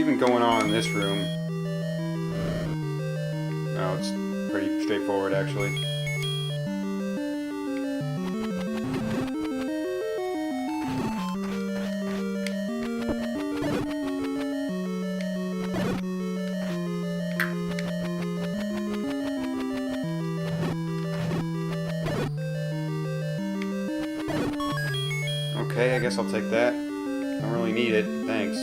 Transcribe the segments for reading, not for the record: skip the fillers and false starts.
even going on in this room? No, it's pretty straightforward, actually. Okay, I guess I'll take that. Don't really need it, thanks.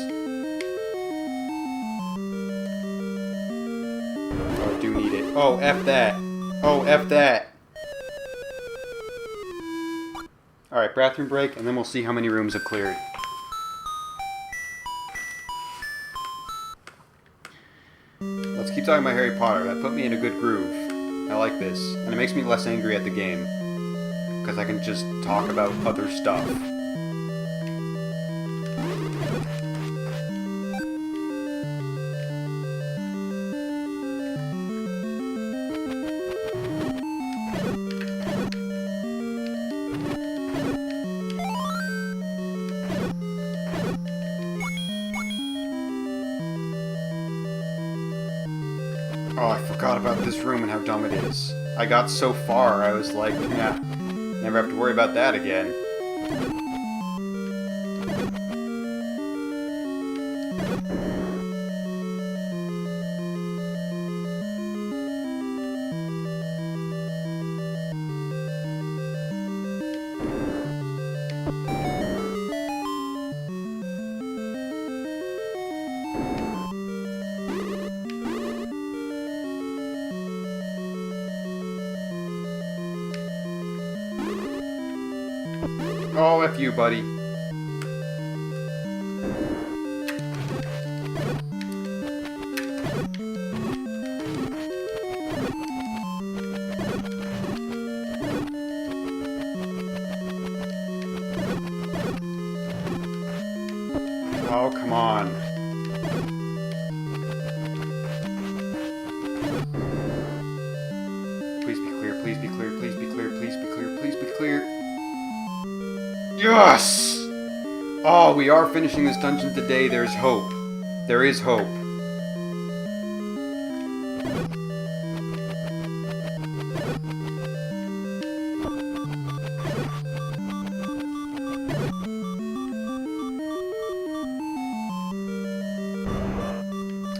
Oh, I do need it. Oh, F that! Oh, F that! Alright, bathroom break, and then we'll see how many rooms have cleared. Let's keep talking about Harry Potter. That put me in a good groove. I like this. And it makes me less angry at the game. Because I can just talk about other stuff. Oh, I forgot about this room and how dumb it is. I got so far, I was like, yeah, never have to worry about that again. Oh, F you, buddy. Oh, come on. Please be clear, please be clear, please be clear, please be clear, please be clear. Yes! Oh, we are finishing this dungeon today. There's hope. There is hope.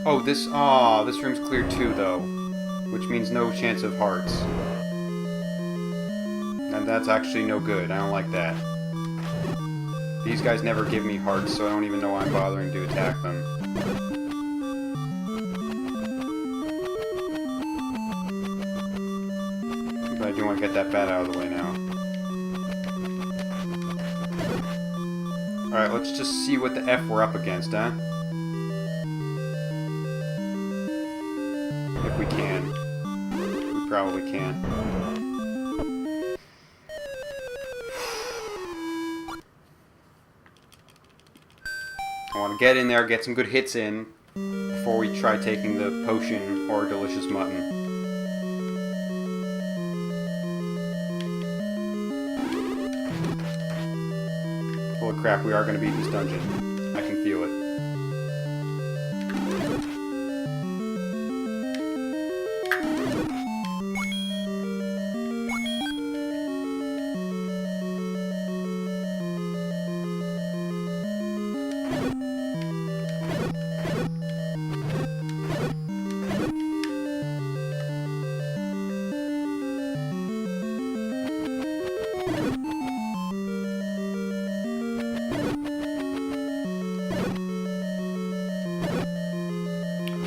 Oh, this room's clear too, though. Which means no chance of hearts. And that's actually no good. I don't like that. These guys never give me hearts, so I don't even know why I'm bothering to attack them. But I do want to get that bat out of the way now. Alright, let's just see what the F we're up against, huh? If we can. We probably can. I want to get in there, get some good hits in, before we try taking the potion or delicious mutton. Holy crap, we are going to beat this dungeon. I can feel it.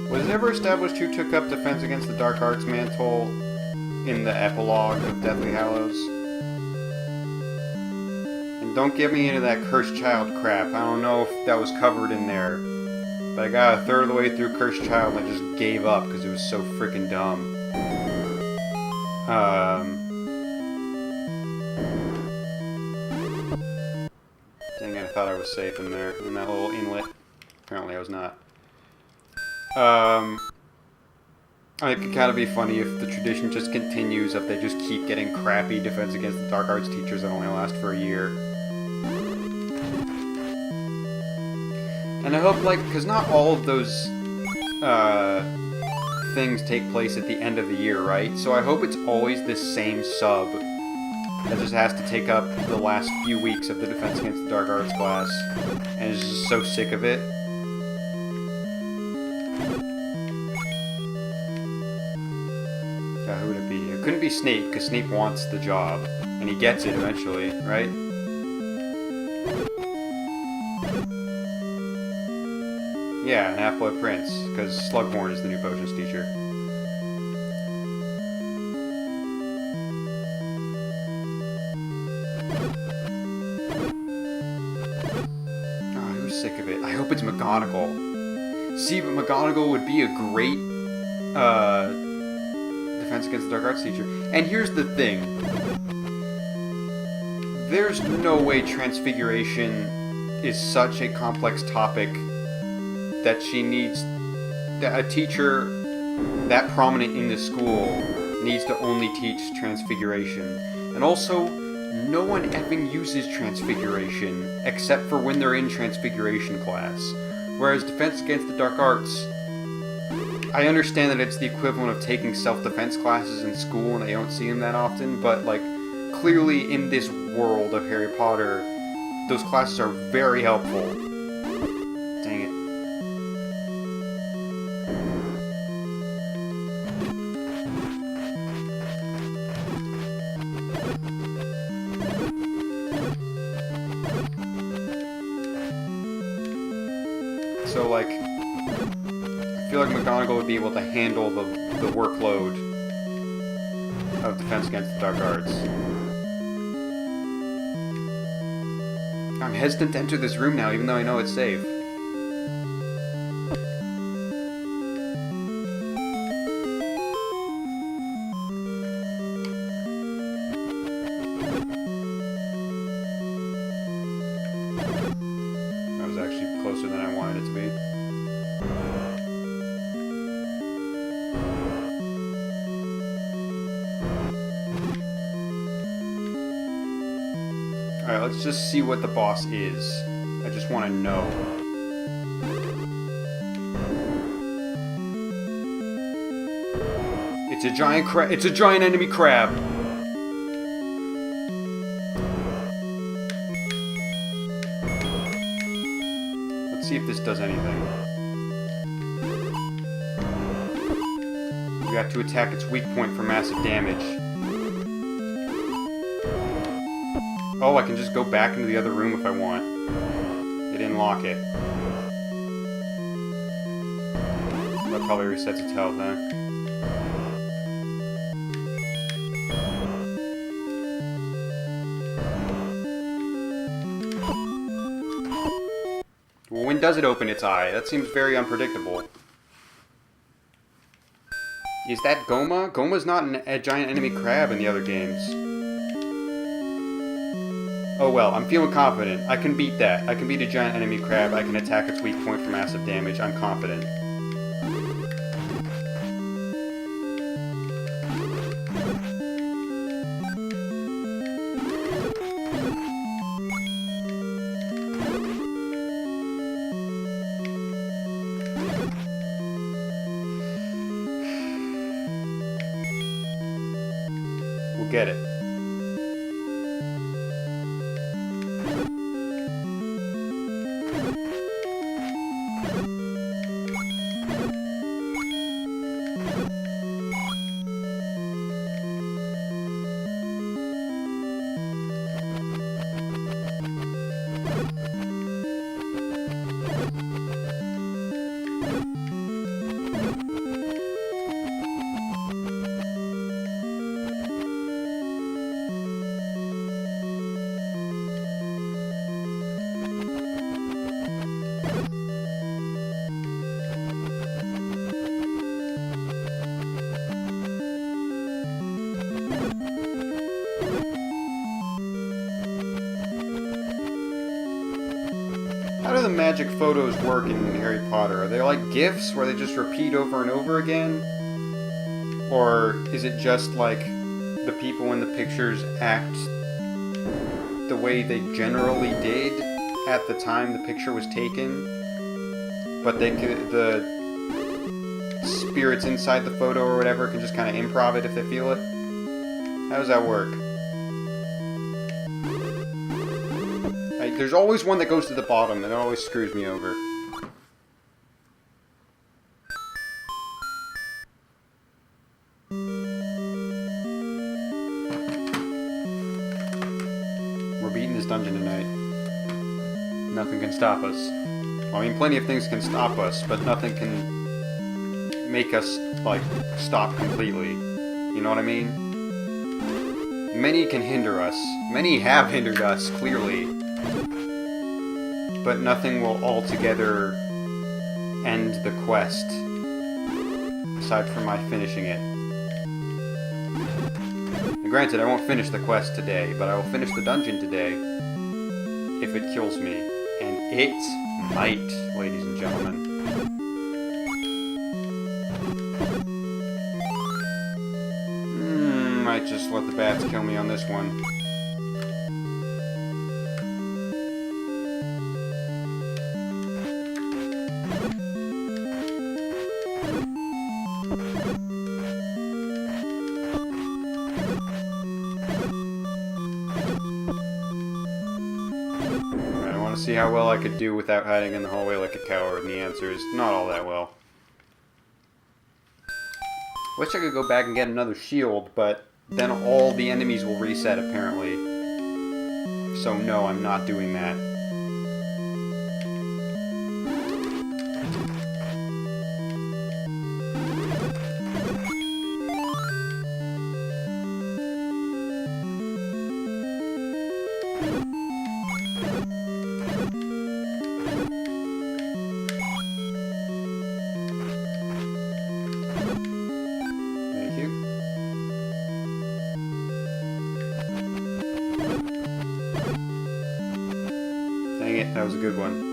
Was it ever established who took up defense against the Dark Arts Mantle in the epilogue of Deathly Hallows? And don't get me into that Cursed Child crap. I don't know if that was covered in there. But I got a third of the way through Cursed Child and I just gave up because it was so freaking dumb. Dang it, I thought I was safe in there, in that little inlet. Apparently I was not. It could kind of be funny if the tradition just continues, if they just keep getting crappy defense against the Dark Arts teachers that only last for a year. And I hope, like, because not all of those things take place at the end of the year, right? So I hope it's always this same sub that just has to take up the last few weeks of the Defense Against the Dark Arts class, and is just so sick of it. Who would it be? It couldn't be Snape, because Snape wants the job, and he gets it eventually, right? Yeah, an Half-Blood Prince, because Slughorn is the new potions teacher. Oh, who's sick of it? I hope it's McGonagall. See, but McGonagall would be a great, Defense Against the Dark Arts teacher. And here's the thing. There's no way Transfiguration is such a complex topic that she needs, that a teacher that prominent in the school needs to only teach Transfiguration. And also, no one effing uses Transfiguration except for when they're in Transfiguration class. Whereas Defense Against the Dark Arts, I understand that it's the equivalent of taking self-defense classes in school and they don't see them that often, but like, clearly in this world of Harry Potter, those classes are very helpful. Dang it. So, like, I feel like McGonagall would be able to handle the workload of Defense Against the Dark Arts. I'm hesitant to enter this room now, even though I know it's safe. That was actually closer than I wanted it to be. Alright, let's just see what the boss is. I just want to know. It's a giant crab. It's a giant enemy crab. Let's see if this does anything. We got to attack its weak point for massive damage. Oh, I can just go back into the other room if I want. It didn't lock it. That probably resets its health, huh? Well, when does it open its eye? That seems very unpredictable. Is that Goma? Goma's not a giant enemy crab in the other games. Oh well, I'm feeling confident. I can beat that. I can beat a giant enemy crab. I can attack its weak point for massive damage. I'm confident. We'll get it. How do the magic photos work in Harry Potter? Are they like GIFs where they just repeat over and over again? Or is it just like the people in the pictures act the way they generally did at the time the picture was taken? but the spirits inside the photo or whatever can just kind of improv it if they feel it. How does that work? There's always one that goes to the bottom, and it always screws me over. We're beating this dungeon tonight. Nothing can stop us. Well, I mean, plenty of things can stop us, but nothing can make us, like, stop completely. You know what I mean? Many can hinder us. Many have hindered us, clearly. But nothing will altogether end the quest, aside from my finishing it. And granted, I won't finish the quest today, but I will finish the dungeon today, if it kills me. And it might, ladies and gentlemen. Might just let the bats kill me on this one. See how well I could do without hiding in the hallway like a coward, and the answer is not all that well. Wish I could go back and get another shield, but then all the enemies will reset apparently. So no, I'm not doing that. Dang it, that was a good one.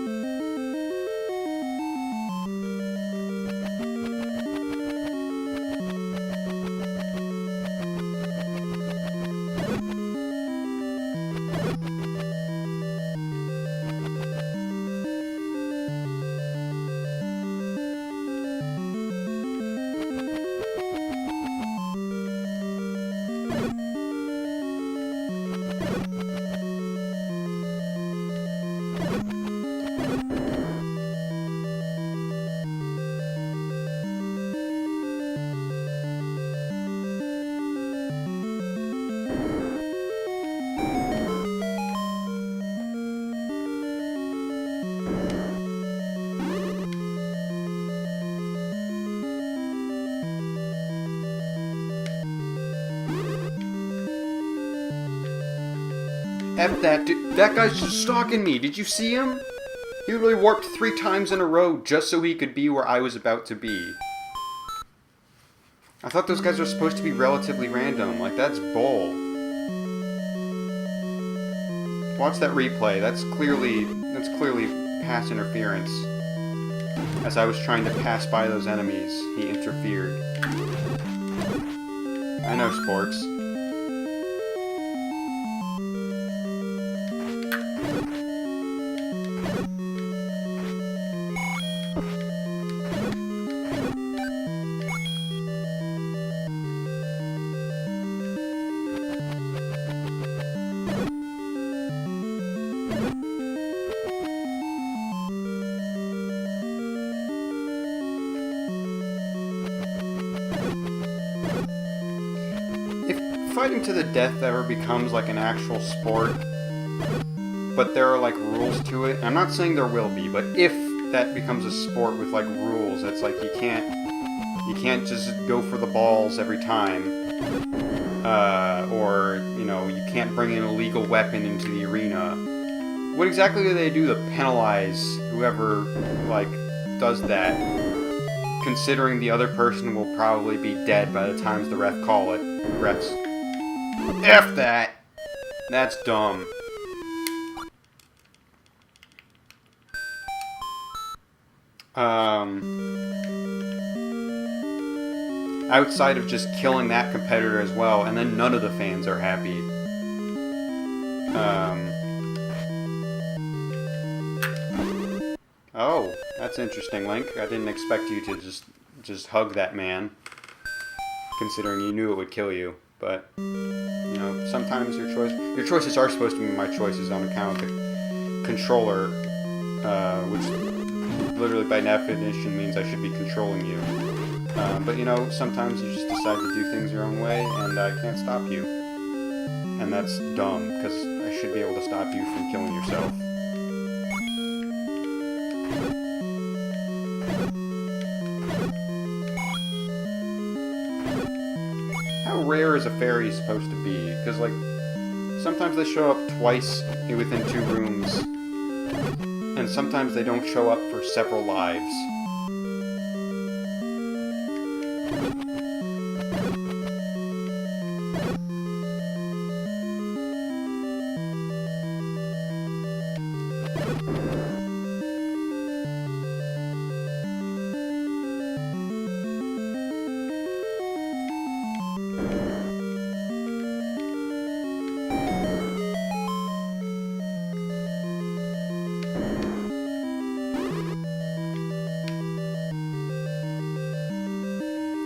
F that dude. That guy's just stalking me. Did you see him? He literally warped 3 times in a row just so he could be where I was about to be. I thought those guys were supposed to be relatively random. Like, that's bull. Watch that replay. That's clearly pass interference. As I was trying to pass by those enemies, he interfered. I know, sports. Fighting to the death ever becomes like an actual sport, but there are like rules to it. I'm not saying there will be, but if that becomes a sport with like rules, it's like you can't just go for the balls every time, or you know, you can't bring an illegal weapon into the arena. What exactly do they do to penalize whoever like does that? Considering the other person will probably be dead by the time the ref call it. Refs. F that! That's dumb. Outside of just killing that competitor as well, and then none of the fans are happy. Oh, That's interesting, Link. I didn't expect you to just hug that man, considering you knew it would kill you. But you know, sometimes your choices are supposed to be my choices on account of the controller, which literally by definition means I should be controlling you. But you know, sometimes you just decide to do things your own way, and I can't stop you. And that's dumb, because I should be able to stop you from killing yourself. How rare is a fairy supposed to be? Because, like, sometimes they show up twice within 2 rooms, and sometimes they don't show up for several lives.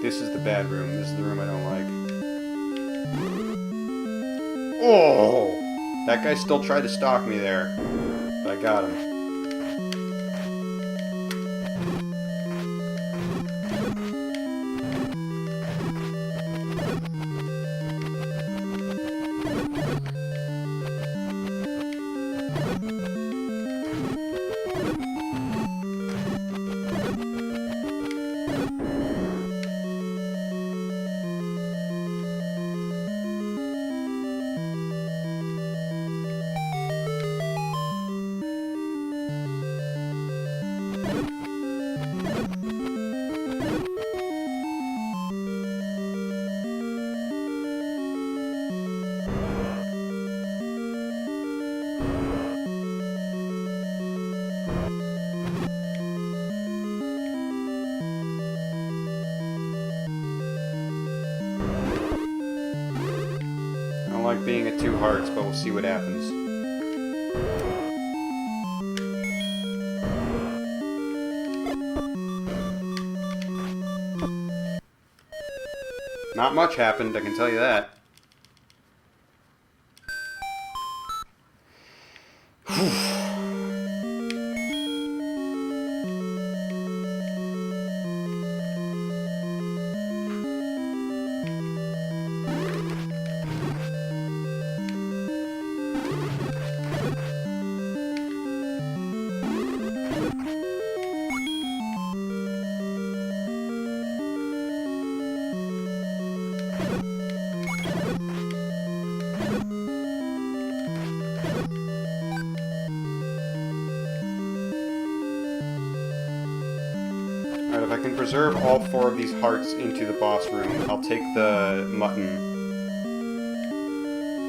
This is the bad room. This is the room I don't like. Oh! That guy still tried to stalk me there. But I got him. I don't like being at 2 hearts, but we'll see what happens. Not much happened, I can tell you that. Alright, if I can preserve all 4 of these hearts into the boss room, I'll take the mutton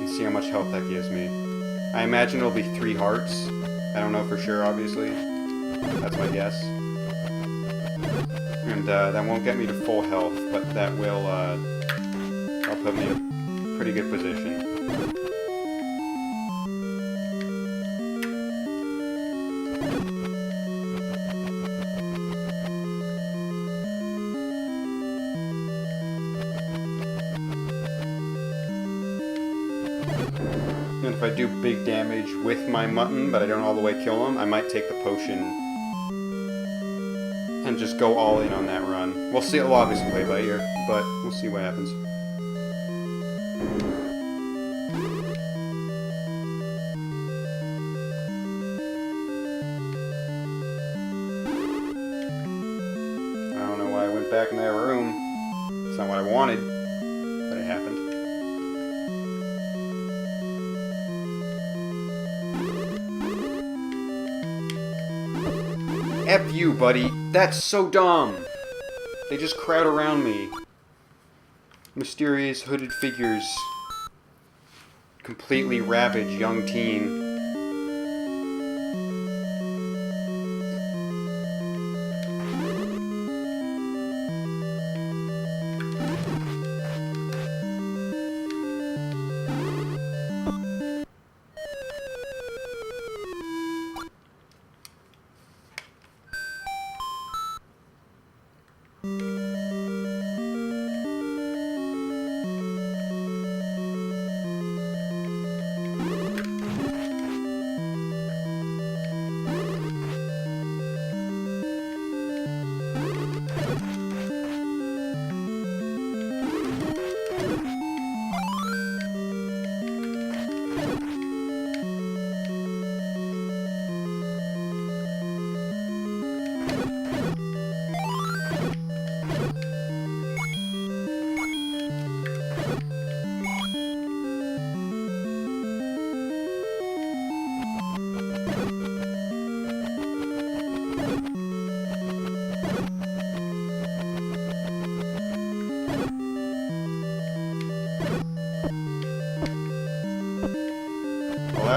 and see how much health that gives me. I imagine it'll be 3 hearts. I don't know for sure, obviously. That's my guess. And that won't get me to full health, but that will that'll put me in a pretty good position. And if I do big damage with my mutton, but I don't all the way kill him, I might take the potion and just go all in on that run. We'll see. We'll obviously play by ear, but we'll see what happens. I don't know why I went back in that room. It's not what I wanted, but it happened. F you, buddy. That's so dumb. They just crowd around me. Mysterious hooded figures. Completely ravage young teen.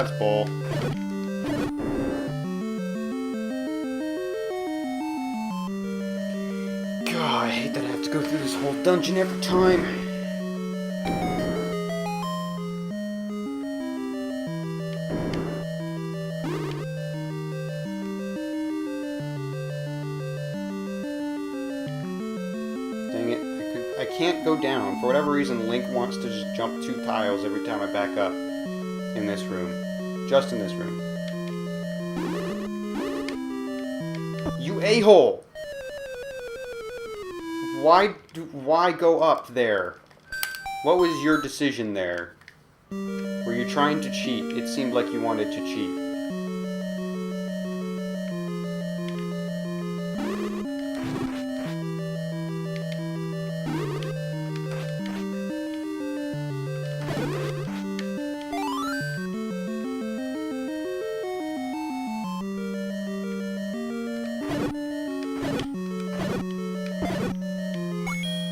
That's bull. God, I hate that I have to go through this whole dungeon every time. Dang it. I can't go down. For whatever reason, Link wants to just jump 2 tiles every time I back up in this room. Just in this room. You a-hole! Why go up there? What was your decision there? Were you trying to cheat? It seemed like you wanted to cheat.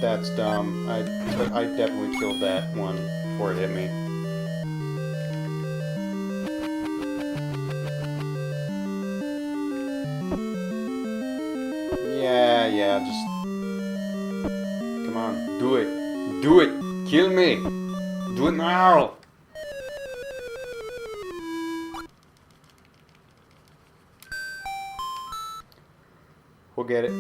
That's dumb. I definitely killed that one before it hit me. Yeah, just... Come on, do it. Do it! Kill me! Do it now! We'll get it.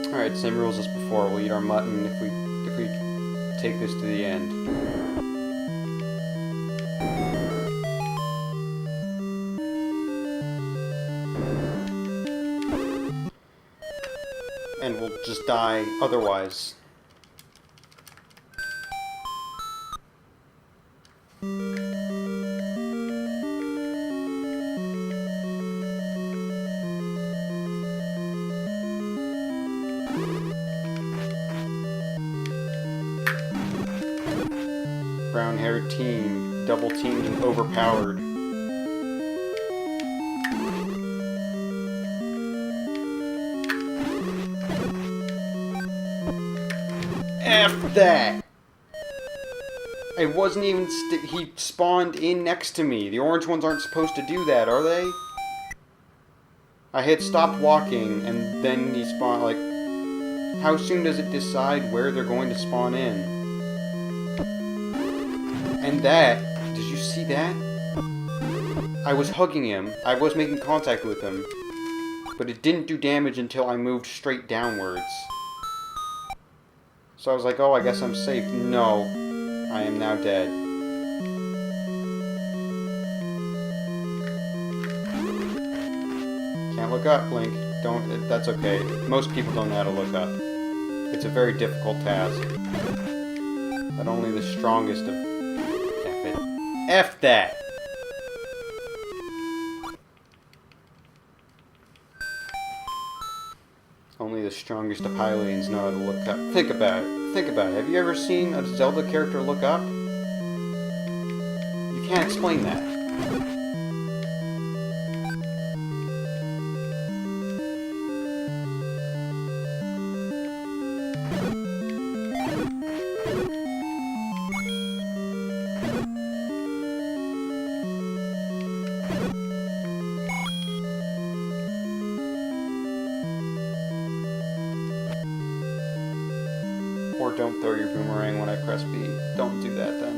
Alright, same rules as before. We'll eat our mutton if we take this to the end. And we'll just die otherwise. Brown-haired team, double-teamed and overpowered. F that! I wasn't even he spawned in next to me. The orange ones aren't supposed to do that, are they? I had stopped walking, and then he spawned, like... How soon does it decide where they're going to spawn in? And that, did you see that? I was hugging him, I was making contact with him, but it didn't do damage until I moved straight downwards. So I was like, oh, I guess I'm safe. No, I am now dead. Can't look up, Link. Don't, that's okay. Most people don't know how to look up. It's a very difficult task. But only the strongest of... F that! Only the strongest of Hylians know how to look up. Think about it. Think about it. Have you ever seen a Zelda character look up? You can't explain that. Or don't throw your boomerang when I press B. Don't do that then.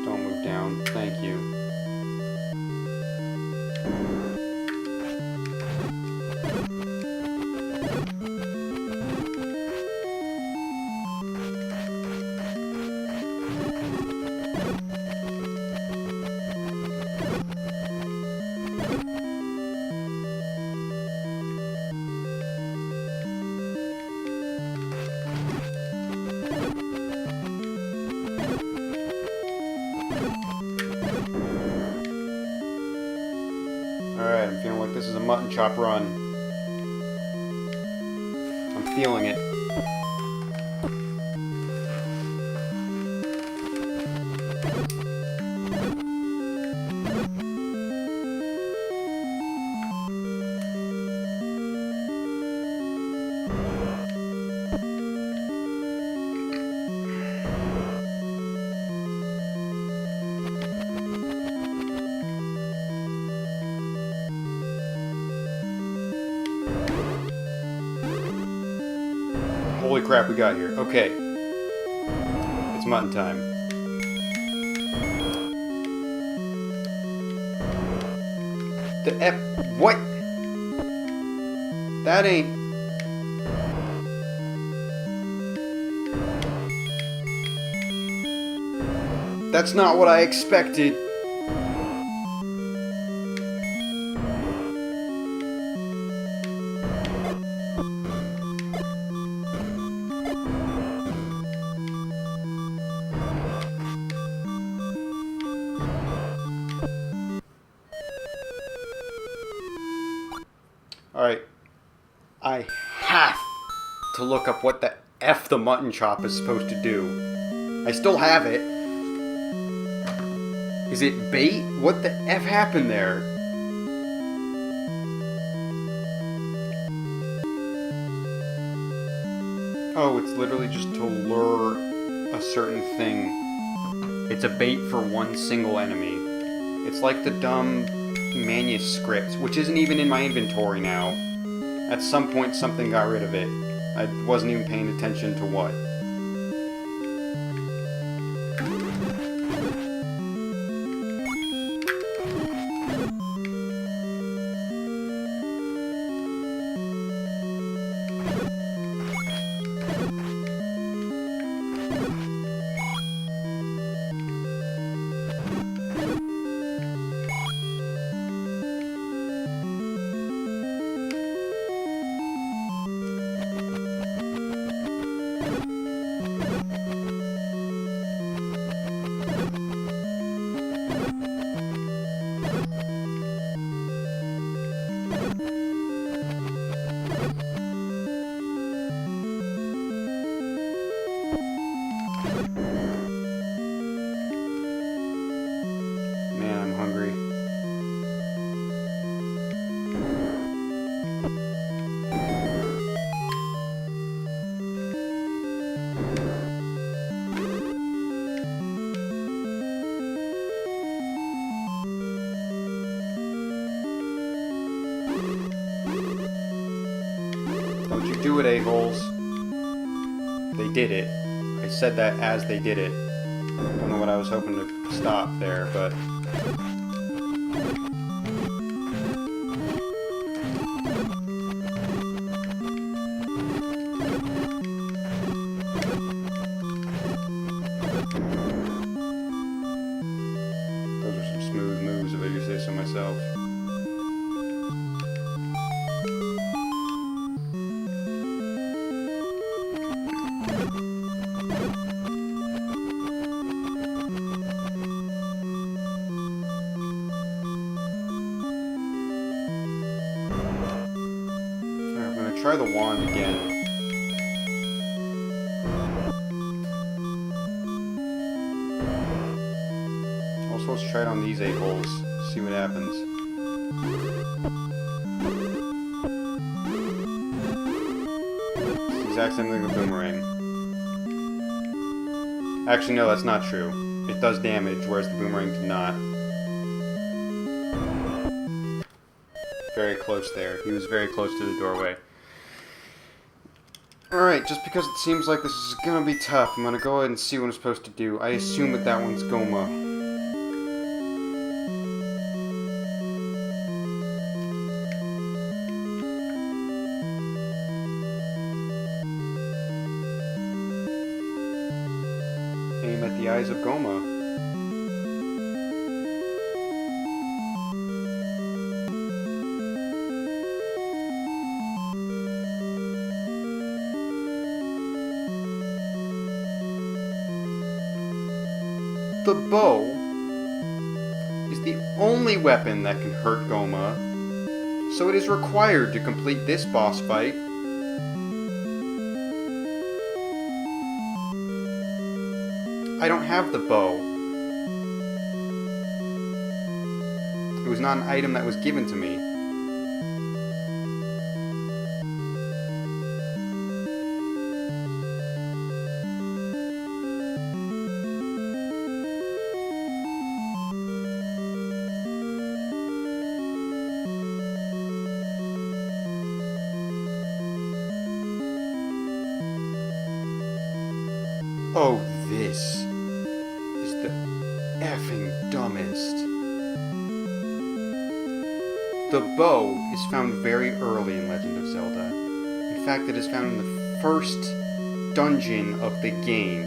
Don't move down. Thank you. Alright, I'm feeling like this is a mutton chop run. I'm feeling it. Holy crap, we got here. Okay. It's mutton time. The F... What? That ain't... That's not what I expected. Alright, I have to look up what the F the mutton chop is supposed to do. I still have it. Is it bait? What the F happened there? Oh, it's literally just to lure a certain thing. It's a bait for one single enemy. It's like the dumb manuscript, which isn't even in my inventory now. At some point, something got rid of it. I wasn't even paying attention to what. Don't you do it, a-holes. They did it. I said that as they did it. Don't know what I was hoping to stop there, but... Those are some smooth moves, if I do say so myself. Try the wand again. Also, let's try it on these a-holes. See what happens. It's the exact same thing with Boomerang. Actually, no, that's not true. It does damage, whereas the Boomerang did not. Very close there. He was very close to the doorway. Alright, just because it seems like this is gonna be tough, I'm gonna go ahead and see what I'm supposed to do. I assume that that one's Goma. Aim at the eyes of Goma. The bow is the only weapon that can hurt Goma, so it is required to complete this boss fight. I don't have the bow. It was not an item that was given to me. Oh, this is the effing dumbest. The bow is found very early in Legend of Zelda. In fact, it is found in the first dungeon of the game.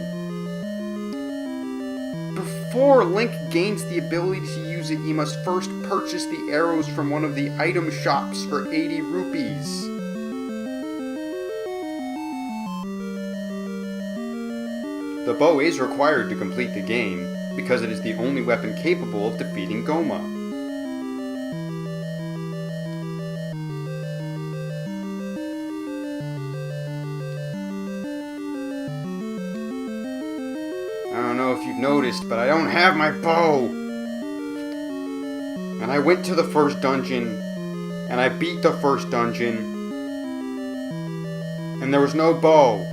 Before Link gains the ability to use it, he must first purchase the arrows from one of the item shops for 80 rupees. The bow is required to complete the game, because it is the only weapon capable of defeating Goma. I don't know if you've noticed, but I don't have my bow! And I went to the first dungeon, and I beat the first dungeon, and there was no bow.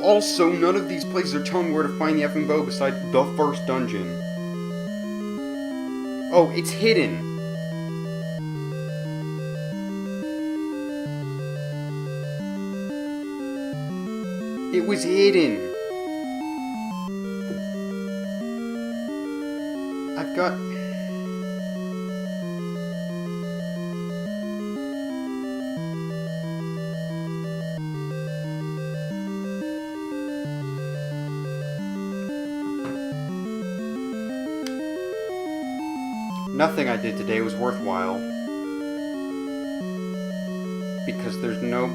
Also, none of these places are telling me where to find the effing bow besides the first dungeon. Oh, it's hidden. It was hidden. I've got... Nothing I did today was worthwhile. Because there's no...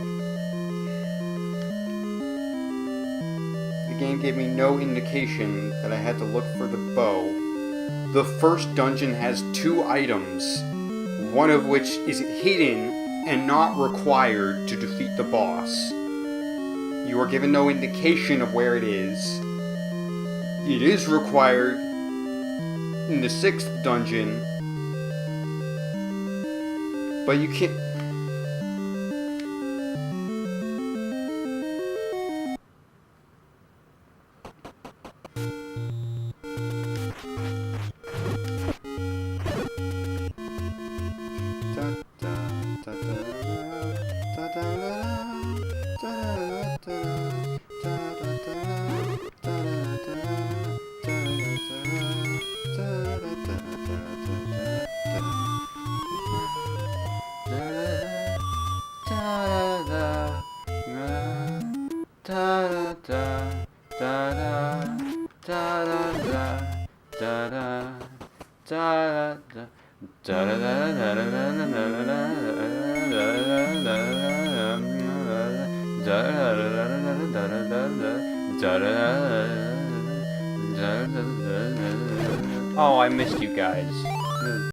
The game gave me no indication that I had to look for the bow. The first dungeon has 2 items, one of which is hidden and not required to defeat the boss. You are given no indication of where it is. It is required in the 6th dungeon, but you can't... Oh, I missed you guys.